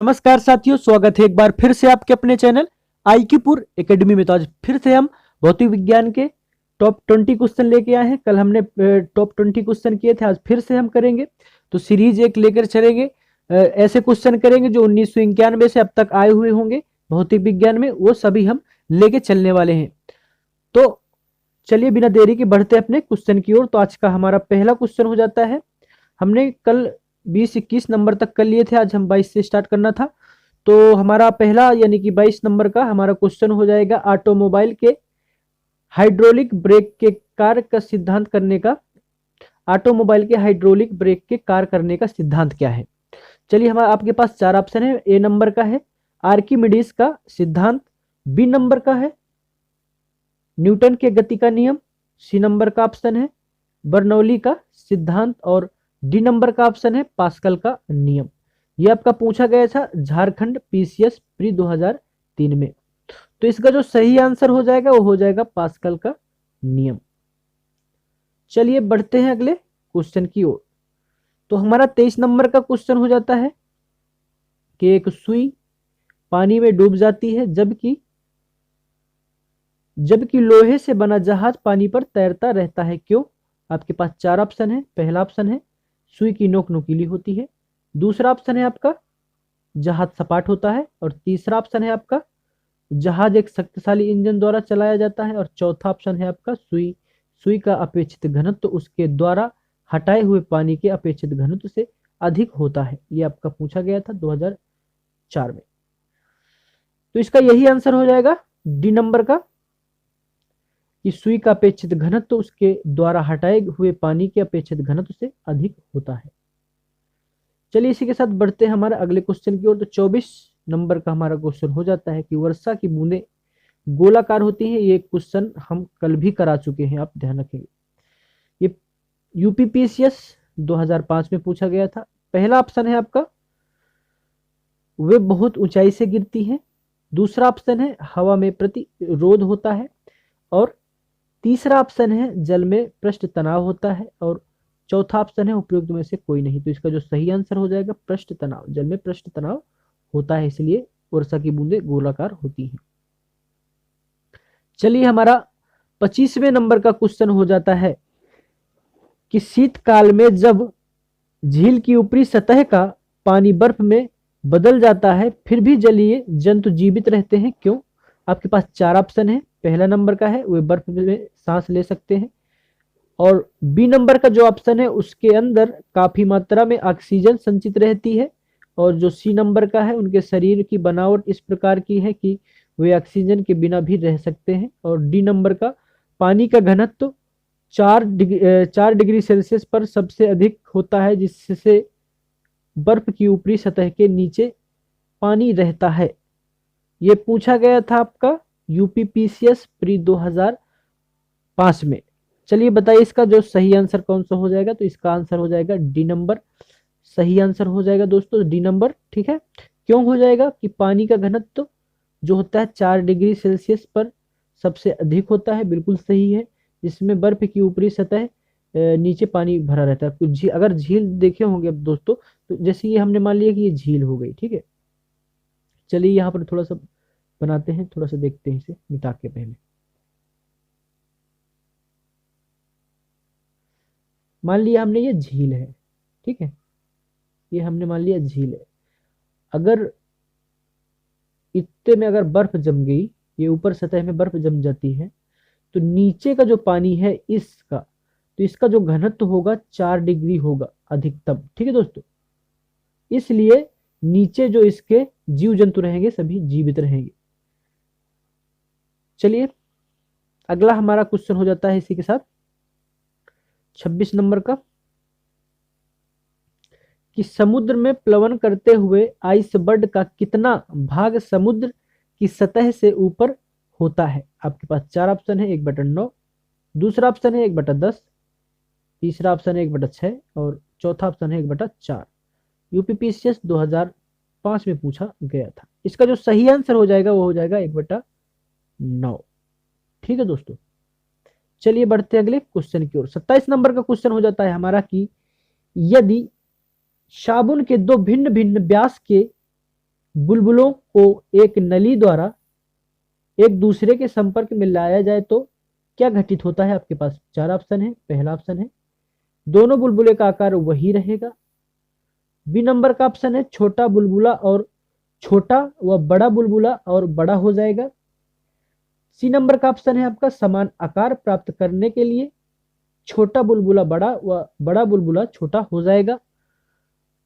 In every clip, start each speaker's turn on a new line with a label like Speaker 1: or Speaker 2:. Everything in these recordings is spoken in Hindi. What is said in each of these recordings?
Speaker 1: नमस्कार साथियों, स्वागत है एक बार फिर से आपके अपने चैनल आईक्यूपुर एकेडमी में। तो आज फिर से हम भौतिक विज्ञान के टॉप 20 क्वेश्चन लेके आए हैं। कल हमने टॉप 20 क्वेश्चन किए थे, आज फिर से हम करेंगे। तो सीरीज एक लेकर चलेंगे। ऐसे क्वेश्चन करेंगे जो 1991 से अब तक आए हुए होंगे भौतिक विज्ञान में, वो सभी हम लेके चलने वाले हैं। तो चलिए बिना देरी के बढ़ते अपने क्वेश्चन की ओर। तो आज का हमारा पहला क्वेश्चन हो जाता है। हमने कल 20-21 नंबर तक कर लिए थे, आज हम 22 से स्टार्ट करना था। तो हमारा पहला यानी कि 22 नंबर का हमारा क्वेश्चन हो जाएगा, ऑटोमोबाइल के हाइड्रोलिक ब्रेक के कार्य का सिद्धांत करने का। ऑटोमोबाइल के हाइड्रोलिक ब्रेक के कार्य करने का सिद्धांत क्या है। चलिए, हमारा आपके पास चार ऑप्शन है। ए नंबर का है आर्किमिडीज का सिद्धांत, बी नंबर का है न्यूटन के गति का नियम, सी नंबर का ऑप्शन है बर्नौली का सिद्धांत, और डी नंबर का ऑप्शन है पास्कल का नियम। ये आपका पूछा गया था झारखंड पीसीएस प्री 2003 में। तो इसका जो सही आंसर हो जाएगा वो हो जाएगा पास्कल का नियम। चलिए बढ़ते हैं अगले क्वेश्चन की ओर। तो हमारा 23 नंबर का क्वेश्चन हो जाता है कि एक सुई पानी में डूब जाती है जबकि लोहे से बना जहाज पानी पर तैरता रहता है, क्यों। आपके पास चार ऑप्शन है। पहला ऑप्शन है सुई की नोक नुकीली होती है, दूसरा ऑप्शन है आपका जहाज सपाट होता है, और तीसरा ऑप्शन है आपका जहाज एक शक्तिशाली इंजन द्वारा चलाया जाता है, और चौथा ऑप्शन है आपका सुई का अपेक्षित घनत्व तो उसके द्वारा हटाए हुए पानी के अपेक्षित घनत्व से अधिक होता है। यह आपका पूछा गया था 2004 में। तो इसका यही आंसर हो जाएगा डी नंबर का, कि सुई का अपेक्षित घनत्व तो उसके द्वारा हटाए हुए पानी के अपेक्षित घनत्व से अधिक होता है। चलिए इसी के साथ बढ़ते हैं हमारे अगले क्वेश्चन की ओर। तो 24 नंबर का हमारा क्वेश्चन हो जाता है कि वर्षा की बूंदें गोलाकार होती हैं। ये क्वेश्चन हम कल भी करा चुके हैं, आप ध्यान रखेंगे। ये यूपीपीसीएस 2005 में पूछा गया था। पहला ऑप्शन है आपका वे बहुत ऊंचाई से गिरती हैं, दूसरा ऑप्शन है हवा में प्रतिरोध होता है, और तीसरा ऑप्शन है जल में पृष्ठ तनाव होता है, और चौथा ऑप्शन है उपयुक्त में से कोई नहीं। तो इसका जो सही आंसर हो जाएगा पृष्ठ तनाव। जल में पृष्ठ तनाव होता है, इसलिए वर्षा की बूंदें गोलाकार होती हैं। चलिए हमारा 25वें नंबर का क्वेश्चन हो जाता है कि शीतकाल में जब झील की ऊपरी सतह का पानी बर्फ में बदल जाता है फिर भी जलीय जंतु जीवित रहते हैं, क्यों। आपके पास चार ऑप्शन है। पहला नंबर का है वे बर्फ में सांस ले सकते हैं, और बी नंबर का जो ऑप्शन है उसके अंदर काफी मात्रा में ऑक्सीजन संचित रहती है, और जो सी नंबर का है उनके शरीर की बनावट इस प्रकार की है कि वे ऑक्सीजन के बिना भी रह सकते हैं, और डी नंबर का पानी का घनत्व तो 4 डिग्री सेल्सियस पर सबसे अधिक होता है, जिससे बर्फ की ऊपरी सतह के नीचे पानी रहता है। ये पूछा गया था आपका यूपीपीसीएस प्री 2005 में। चलिए बताइए इसका जो सही आंसर कौन सा हो जाएगा। तो इसका आंसर हो जाएगा डी नंबर। सही आंसर हो जाएगा दोस्तों डी नंबर, ठीक है। क्यों हो जाएगा कि पानी का घनत्व जो होता है 4 डिग्री सेल्सियस पर सबसे अधिक होता है, बिल्कुल सही है। जिसमें बर्फ की ऊपरी सतह नीचे पानी भरा रहता है। कुछ अगर झील देखे होंगे अब दोस्तों, तो जैसे ये हमने मान लिया कि ये झील हो गई, ठीक है। चलिए यहाँ पर थोड़ा सा बनाते हैं, थोड़ा सा देखते हैं इसे मिटा के पहले। मान लिया हमने ये झील है, ठीक है। ये हमने मान लिया झील है। अगर इतने में अगर बर्फ जम गई, ये ऊपर सतह में बर्फ जम जाती है, तो नीचे का जो पानी है इसका, तो इसका जो घनत्व होगा 4 डिग्री होगा अधिकतम, ठीक है दोस्तों। इसलिए नीचे जो इसके जीव जंतु रहेंगे सभी जीवित रहेंगे। चलिए अगला हमारा क्वेश्चन हो जाता है इसी के साथ 26 नंबर का, कि समुद्र में प्लवन करते हुए आइसबर्ग का कितना भाग समुद्र की सतह से ऊपर होता है। आपके पास चार ऑप्शन है 1/9, दूसरा ऑप्शन है 1/10, तीसरा ऑप्शन है 1/6, और चौथा ऑप्शन है 1/4। यूपीपीसीएस 2005 में पूछा गया था। इसका जो सही आंसर हो जाएगा वो हो जाएगा 1/9, ठीक है दोस्तों। चलिए बढ़ते अगले क्वेश्चन की ओर। 27 नंबर का क्वेश्चन हो जाता है हमारा कि यदि साबुन के दो भिन्न भिन्न व्यास के बुलबुलों को एक नली द्वारा एक दूसरे के संपर्क में लाया जाए तो क्या घटित होता है? आपके पास चार ऑप्शन है। पहला ऑप्शन है दोनों बुलबुले का आकार वही रहेगा। बी नंबर का ऑप्शन है छोटा बुलबुला और छोटा व बड़ा बुलबुला और बड़ा हो जाएगा। सी नंबर का ऑप्शन है आपका समान आकार प्राप्त करने के लिए छोटा बुलबुला बड़ा व बड़ा बुलबुला छोटा हो जाएगा।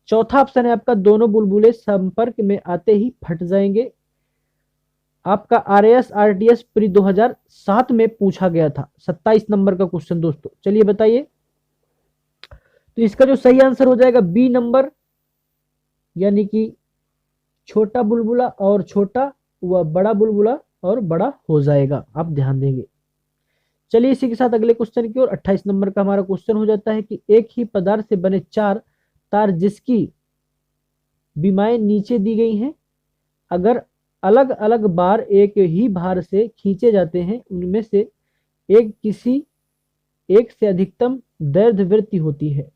Speaker 1: चौथा ऑप्शन है आपका दोनों बुलबुले संपर्क में आते ही फट जाएंगे। आपका आरएएस आरटीएस प्री 2007 में पूछा गया था। 27 नंबर का क्वेश्चन दोस्तों, चलिए बताइए। तो इसका जो सही आंसर हो जाएगा बी नंबर, यानी कि छोटा बुलबुला और छोटा व बड़ा बुलबुला और बड़ा हो जाएगा। आप ध्यान देंगे। चलिए इसी के साथ अगले क्वेश्चन की ओर। 28 नंबर का हमारा क्वेश्चन हो जाता है कि एक ही पदार्थ से बने चार तार जिसकी विमाएं नीचे दी गई हैं, अगर अलग अलग बार एक ही भार से खींचे जाते हैं उनमें से एक से अधिकतम दैर्ध्यवृत्ति होती है।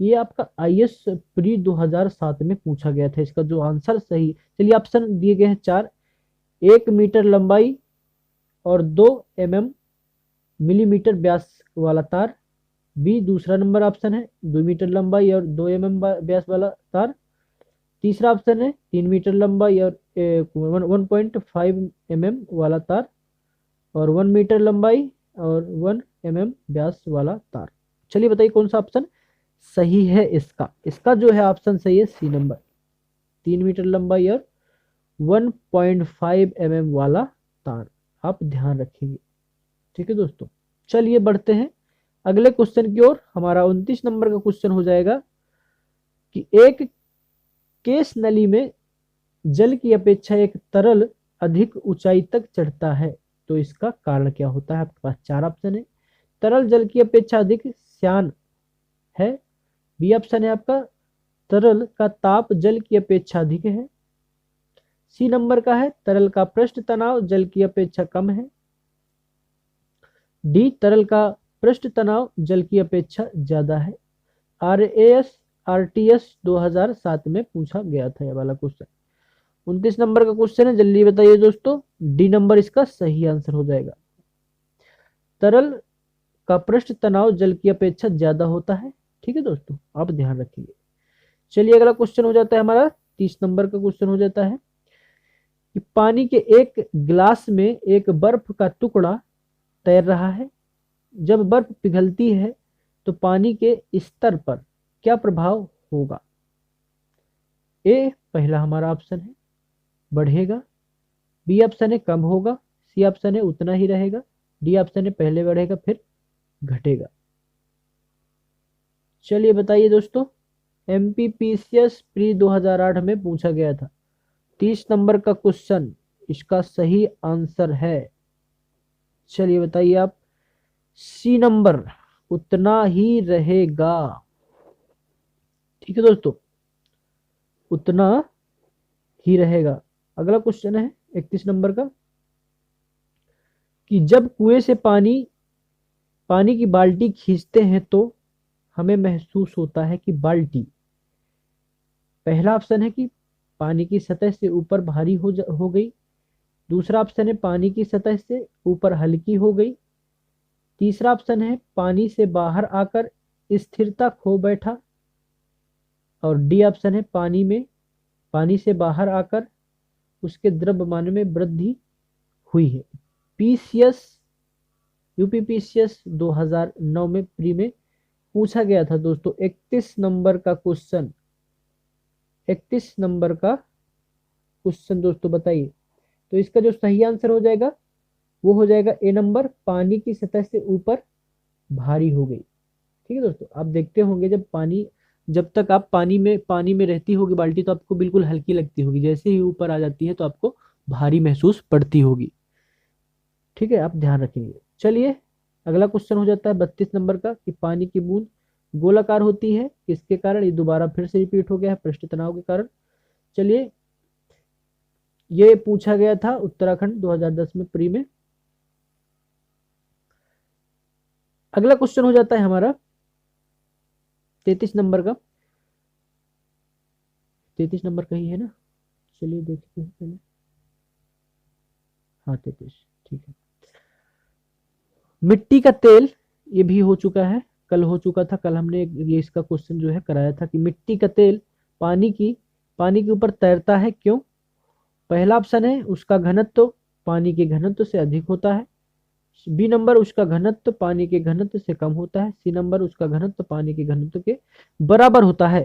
Speaker 1: ये आपका आईएएस प्री 2007 में पूछा गया था। इसका जो आंसर सही, चलिए ऑप्शन दिए गए हैं चार। 1 मीटर लंबाई और 2 मिलीमीटर व्यास वाला तार। बी दूसरा नंबर ऑप्शन है 2 मीटर लंबाई और 2 व्यास वाला तार। तीसरा ऑप्शन है 3 मीटर लंबाई और 1.5 वाला तार और 1 मीटर लंबाई और 1 व्यास वाला तार। चलिए बताइए कौन सा ऑप्शन सही है। इसका जो है ऑप्शन सही है सी नंबर, 3 मीटर लंबाई और 1.5 वाला तार। आप ध्यान रखेंगे, ठीक है दोस्तों। चलिए बढ़ते हैं अगले क्वेश्चन की ओर। हमारा 29 नंबर का क्वेश्चन हो जाएगा कि एक केस नली में जल की अपेक्षा एक तरल अधिक ऊंचाई तक चढ़ता है, तो इसका कारण क्या होता है? आपके पास चार ऑप्शन है। तरल जल की अपेक्षा अधिक श्यान है। बी ऑप्शन है आपका तरल का ताप जल की अपेक्षा अधिक है। सी नंबर का है तरल का पृष्ठ तनाव जल की अपेक्षा कम है। डी तरल का पृष्ठ तनाव जल की अपेक्षा ज्यादा है। आरएएस आरटीएस 2007 में पूछा गया था ये वाला क्वेश्चन। 29 नंबर का क्वेश्चन है, जल्दी बताइए दोस्तों। डी नंबर इसका सही आंसर हो जाएगा। तरल का पृष्ठ तनाव जल की अपेक्षा ज्यादा होता है, ठीक है दोस्तों, आप ध्यान रखिए। चलिए अगला क्वेश्चन हो जाता है हमारा 30 नंबर का क्वेश्चन हो जाता है कि पानी के एक गिलास में एक बर्फ का टुकड़ा तैर रहा है। जब बर्फ पिघलती है तो पानी के स्तर पर क्या प्रभाव होगा? ए पहला हमारा ऑप्शन है बढ़ेगा। बी ऑप्शन है कम होगा। सी ऑप्शन है उतना ही रहेगा। डी ऑप्शन है पहले बढ़ेगा फिर घटेगा। चलिए बताइए दोस्तों। एमपीपीसीएस प्री 2008 में पूछा गया था। 30 नंबर का क्वेश्चन, इसका सही आंसर है, चलिए बताइए आप। सी नंबर उतना ही रहेगा, ठीक है दोस्तों, उतना ही रहेगा। अगला क्वेश्चन है 31 नंबर का कि जब कुएं से पानी की बाल्टी खींचते हैं तो हमें महसूस होता है कि बाल्टी, पहला ऑप्शन है कि पानी की सतह से ऊपर भारी हो गई। दूसरा ऑप्शन है पानी की सतह से ऊपर हल्की हो गई। तीसरा ऑप्शन है पानी से बाहर आकर स्थिरता खो बैठा। और डी ऑप्शन है पानी से बाहर आकर उसके द्रव्यमान में वृद्धि हुई है। पीसीएस यूपीपीसीएस 2009 में प्री में पूछा गया था दोस्तों। 31 नंबर का क्वेश्चन, 31 नंबर का क्वेश्चन दोस्तों बताइए। तो इसका जो सही आंसर हो जाएगा वो हो जाएगा ए नंबर, पानी की सतह से ऊपर भारी हो गई, ठीक है दोस्तों। आप देखते होंगे जब तक आप पानी में रहती होगी बाल्टी तो आपको बिल्कुल हल्की लगती होगी, जैसे ही ऊपर आ जाती है तो आपको भारी महसूस पड़ती होगी, ठीक है, आप ध्यान रखेंगे। चलिए अगला क्वेश्चन हो जाता है 32 नंबर का कि पानी की बूंद गोलाकार होती है किसके कारण? ये दोबारा फिर से रिपीट हो गया है, पृष्ठ तनाव के कारण। चलिए ये पूछा गया था उत्तराखंड 2010 में प्री में। अगला क्वेश्चन हो जाता है हमारा 33 नंबर का, 33 नंबर का ही है ना। चलिए देखते हैं पहले। हाँ 33, ठीक है। मिट्टी का तेल, ये भी हो चुका है, कल हो चुका था, कल हमने ये इसका क्वेश्चन जो है कराया था कि मिट्टी का तेल पानी की पानी के ऊपर तैरता है क्यों? पहला ऑप्शन है उसका घनत्व पानी के घनत्व से अधिक होता है, बी नंबर उसका घनत्व पानी के घनत्व से कम होता है, सी नंबर उसका घनत्व पानी के घनत्व के बराबर होता है।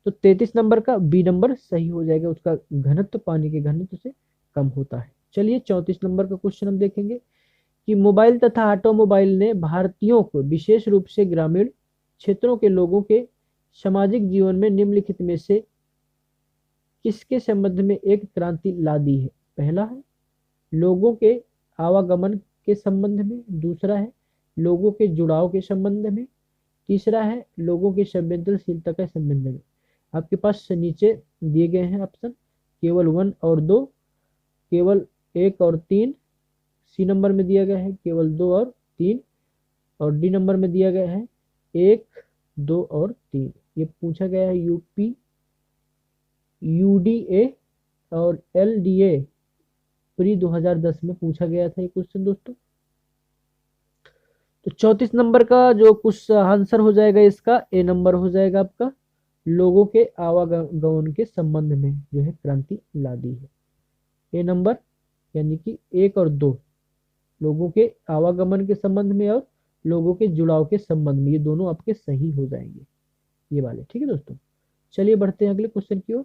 Speaker 1: तो 33 नंबर का बी नंबर सही हो जाएगा, उसका घनत्व पानी के घनत्व से कम होता है। चलिए 34 नंबर का क्वेश्चन हम देखेंगे कि मोबाइल तथा ऑटोमोबाइल ने भारतीयों को विशेष रूप से ग्रामीण क्षेत्रों के लोगों के सामाजिक जीवन में निम्नलिखित में से किसके संबंध में एक क्रांति ला दी है? पहला है लोगों के आवागमन के संबंध में, दूसरा है लोगों के जुड़ाव के संबंध में, तीसरा है लोगों की संवेदनशीलता के संबंध में। आपके पास नीचे दिए गए हैं ऑप्शन, केवल 1 और 2, केवल 1 और 3, सी नंबर में दिया गया है केवल 2 और 3, और डी नंबर में दिया गया है 1, 2 और 3। ये पूछा गया है यूपी यूडीए और एलडीए प्री 2010 में पूछा गया था ये क्वेश्चन दोस्तों। तो 34 नंबर का जो कुछ आंसर हो जाएगा इसका ए नंबर हो जाएगा आपका, लोगों के आवागमन के संबंध में जो है क्रांति ला दी है। ए नंबर यानी कि 1 और 2 लोगों के आवागमन के संबंध में और लोगों के जुड़ाव के संबंध में, ये दोनों आपके सही हो जाएंगे ये वाले, ठीक है दोस्तों। चलिए बढ़ते हैं अगले क्वेश्चन की ओर।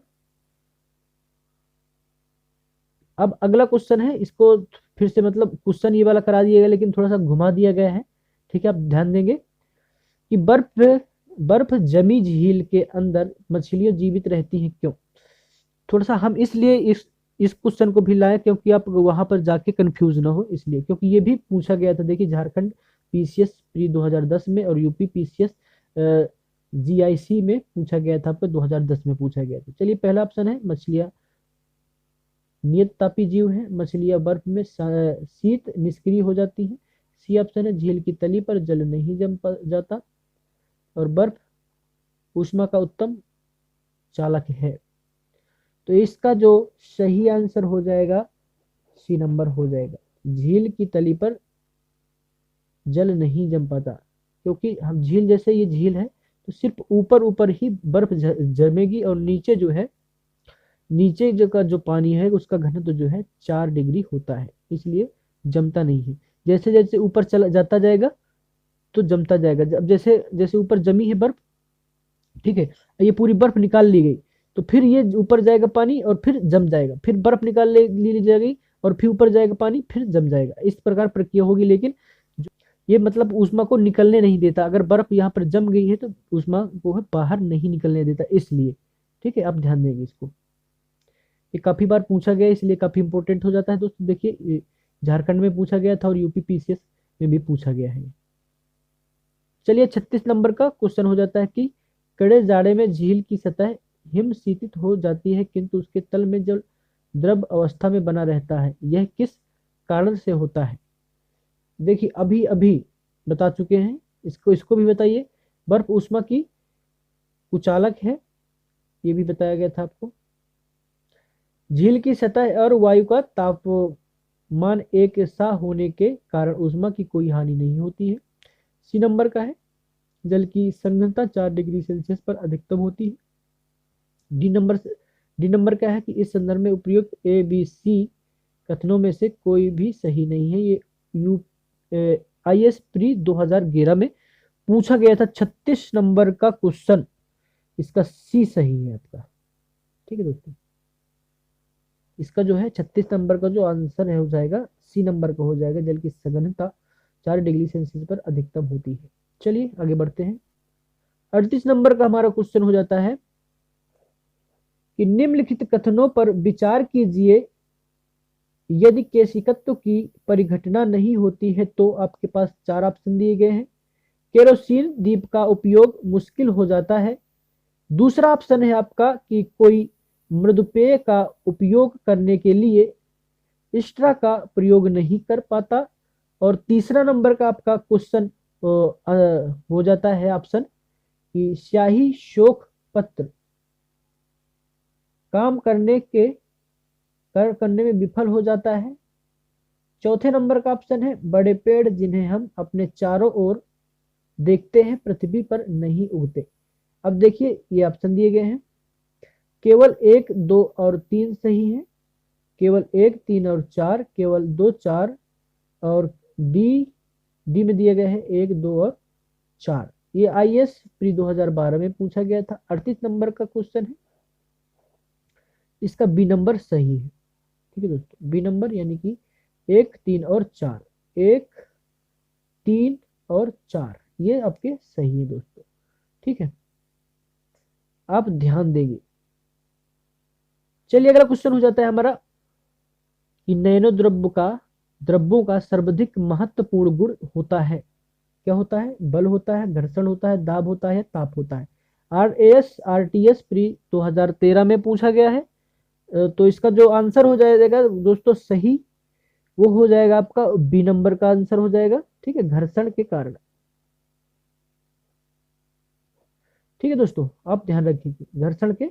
Speaker 1: अब अगला क्वेश्चन है, इसको फिर से मतलब क्वेश्चन ये वाला करा दिया गया लेकिन थोड़ा सा घुमा दिया गया है, ठीक है। आप ध्यान देंगे कि बर्फ बर्फ जमी झील के अंदर मछलियां जीवित रहती हैं क्यों? थोड़ा सा हम इसलिए इस क्वेश्चन को भी लाए क्योंकि आप वहां पर जाके कंफ्यूज ना हो, इसलिए क्योंकि ये भी पूछा गया था। देखिए झारखंड पीसीएस प्री 2010 में और यूपी पीसीएस जीआईसी में पूछा गया था, आपको 2010 में पूछा गया था। चलिए पहला ऑप्शन है मछलियां नियत तापी जीव है, मछलियां बर्फ में शीत निष्क्रिय हो जाती हैं। सी ऑप्शन है झील की तली पर जल नहीं जम जाता और बर्फ ऊष्मा का उत्तम चालक है। तो इसका जो सही आंसर हो जाएगा सी नंबर हो जाएगा, झील की तली पर जल नहीं जम पाता, क्योंकि हम झील जैसे ये झील है तो सिर्फ ऊपर ऊपर ही बर्फ जमेगी और नीचे जो है नीचे का जो पानी है उसका घनत्व जो है 4 डिग्री होता है, इसलिए जमता नहीं है। जैसे जैसे ऊपर चला जाता जाएगा तो जमता जाएगा। अब जैसे जैसे ऊपर जमी है बर्फ, ठीक है, ये पूरी बर्फ निकाल ली गई तो फिर ये ऊपर जाएगा पानी और फिर जम जाएगा, फिर बर्फ निकाल ली जाएगी और फिर ऊपर जाएगा पानी फिर जम जाएगा, इस प्रकार प्रक्रिया होगी। लेकिन ये मतलब ऊष्मा को निकलने नहीं देता, अगर बर्फ यहाँ पर जम गई है तो ऊष्मा को है बाहर नहीं निकलने देता, इसलिए ठीक है। आप ध्यान देंगे इसको, ये काफी बार पूछा गया इसलिए काफी इंपॉर्टेंट हो जाता है दोस्तों। देखिए झारखंड में पूछा गया था और यूपी पीसीएस में भी पूछा गया है। चलिए 36 नंबर का क्वेश्चन हो जाता है कि कड़े जाड़े में झील की सतह हिम शीतित हो जाती है किंतु उसके तल में जल द्रव अवस्था में बना रहता है, यह किस कारण से होता है? देखिए अभी अभी बता चुके हैं, इसको भी बताइए। बर्फ ऊष्मा की कुचालक है, ये भी बताया गया था आपको। झील की सतह और वायु का तापमान एक सा होने के कारण ऊष्मा की कोई हानि नहीं होती है। सी नंबर का है जल की संघनता 4 डिग्री सेल्सियस पर अधिकतम होती है। डी नंबर का है कि इस संदर्भ में उपयुक्त ए बी सी कथनों में से कोई भी सही नहीं है। ये यू आईएएस प्री 2011 में पूछा गया था। 36 नंबर का क्वेश्चन, इसका सी सही है आपका, ठीक है दोस्तों। इसका जो है 36 नंबर का जो आंसर है हो जाएगा सी नंबर का हो जाएगा, जल की सघनता 4 डिग्री सेल्सियस पर अधिकतम होती है। चलिए आगे बढ़ते हैं। 38 नंबर का हमारा क्वेश्चन हो जाता है कि निम्नलिखित कथनों पर विचार कीजिए, यदि केशिकत्व की परिघटना नहीं होती है तो आपके पास 4 ऑप्शन दिए गए हैं। केरोसिन दीप का उपयोग मुश्किल हो जाता है, दूसरा ऑप्शन है आपका कि कोई मृदुपेय का उपयोग करने के लिए एक्स्ट्रा का प्रयोग नहीं कर पाता, और तीसरा नंबर का आपका क्वेश्चन हो जाता है ऑप्शन कि स्याही शोक पत्र काम करने में विफल हो जाता है। चौथे नंबर का ऑप्शन है बड़े पेड़ जिन्हें हम अपने चारों ओर देखते हैं पृथ्वी पर नहीं उगते। अब देखिए ये ऑप्शन दिए गए हैं, केवल 1, 2 और 3 सही है, केवल 1, 3 और 4, केवल 2, 4 और डी में दिए गए हैं 1, 2 और 4। ये आईएएस प्री 2012 में पूछा गया था। 38 नंबर का क्वेश्चन है, इसका बी नंबर सही है। ठीक है दोस्तों, बी नंबर यानी कि 1, 3 और 4, 1, 3 और 4 ये आपके सही है दोस्तों। ठीक है, आप ध्यान देंगे। चलिए अगला क्वेश्चन हो जाता है हमारा कि नैनो द्रव्यों का सर्वाधिक महत्वपूर्ण गुण होता है। क्या होता है? बल होता है, घर्षण होता है, दाब होता है, ताप होता है। आरटीएस प्री 2013 में पूछा गया है। तो इसका जो आंसर हो जाएगा दोस्तों सही, वो हो जाएगा आपका बी नंबर का आंसर हो जाएगा। ठीक है, घर्षण के कारण। ठीक है दोस्तों, आप ध्यान रखिए घर्षण के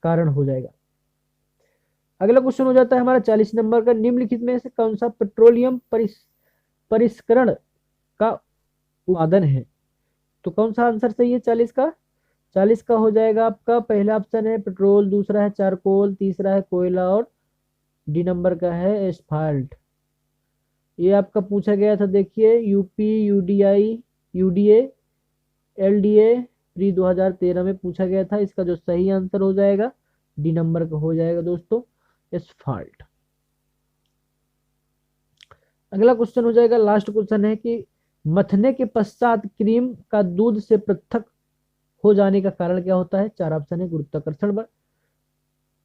Speaker 1: कारण हो जाएगा। अगला क्वेश्चन हो जाता है हमारा 40 नंबर का, निम्नलिखित में से कौन सा पेट्रोलियम परिष्करण का उत्पादन है? तो कौन सा आंसर सही है 40 का? 40 का हो जाएगा आपका पहला ऑप्शन है पेट्रोल, दूसरा है चारकोल, तीसरा है कोयला और डी नंबर का है एस्फाल्ट। ये आपका पूछा गया था, देखिए यूपी यूडीए एलडीए प्री 2013 में पूछा गया था। इसका जो सही आंसर हो जाएगा डी नंबर का हो जाएगा दोस्तों एस्फाल्ट। अगला क्वेश्चन हो जाएगा, लास्ट क्वेश्चन है कि मथने के पश्चात क्रीम का दूध से पृथक हो जाने का कारण क्या होता है? 4 ऑप्शन है गुरुत्वाकर्षण बल,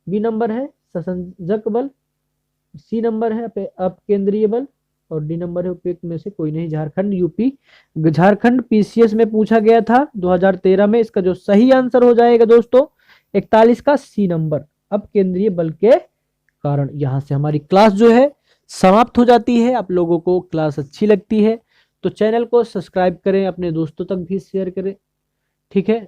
Speaker 1: बी नंबर है संसंजक बल, सी नंबर है अपकेंद्रीय बल और डी नंबर है उपयुक्त में से कोई नहीं। झारखंड पीसीएस में पूछा गया था 2013 में। इसका जो सही आंसर हो जाएगा दोस्तों 41 का सी नंबर, अपकेंद्रीय बल के कारण। यहां से हमारी क्लास जो है समाप्त हो जाती है। आप लोगों को क्लास अच्छी लगती है तो चैनल को सब्सक्राइब करें, अपने दोस्तों तक भी शेयर करें। ठीक है,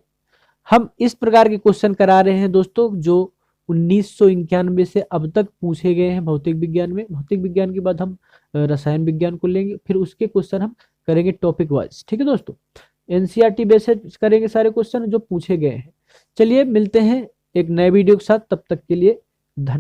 Speaker 1: हम इस प्रकार के क्वेश्चन करा रहे हैं दोस्तों जो 1991 से अब तक पूछे गए हैं भौतिक विज्ञान में। भौतिक विज्ञान के बाद हम रसायन विज्ञान को लेंगे, फिर उसके क्वेश्चन हम करेंगे टॉपिक वाइज। ठीक है दोस्तों, एनसीईआरटी बेस्ड करेंगे सारे क्वेश्चन जो पूछे गए हैं। चलिए मिलते हैं एक नए वीडियो के साथ, तब तक के लिए धन्यवाद।